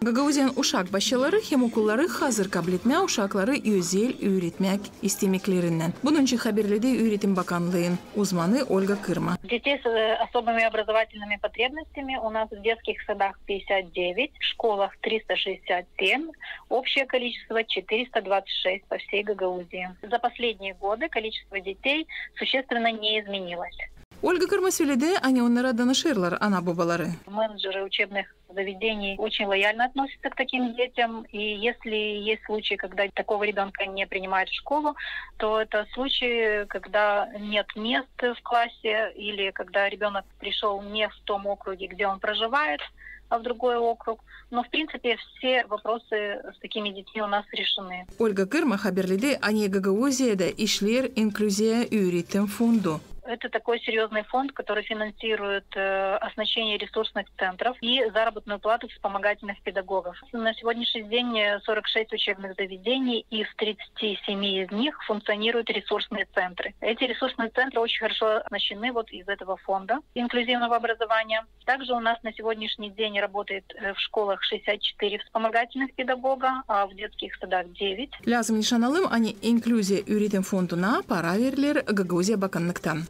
Гагаузиян ушак башчылары хем укуллары хазыр каблетме ушаклары юзел үйретмек истемеклеринен. Бунунчы хаберледи үйретим баканлыгын узманы Ольга Кырма. Детей с особыми образовательными потребностями у нас в детских садах 59, в школах 367, общее количество 426 по всей Гагаузии. За последние годы количество детей существенно не изменилось. Ольга Кырма сөйледи, они оннара данашырлар ана бабалары. Менеджеры учебных заведений очень лояльно относятся к таким детям. И если есть случаи, когда такого ребенка не принимают в школу, то это случаи, когда нет мест в классе или когда ребенок пришел не в том округе, где он проживает, а в другой округ. Но, в принципе, все вопросы с такими детьми у нас решены. Ольга Кырма хаберледи, они Гагаузияда ишлер инклюзия үйретим фонду. Это такой серьезный фонд, который финансирует оснащение ресурсных центров и заработную плату вспомогательных педагогов. На сегодняшний день 46 учебных заведений, и в 37 из них функционируют ресурсные центры. Эти ресурсные центры очень хорошо оснащены вот из этого фонда инклюзивного образования. Также у нас на сегодняшний день работает в школах 64 вспомогательных педагога, а в детских садах 9. Лязым нишаналым, они инклюзия үйретим фондуна пара верлер Гагаузия баканныктан.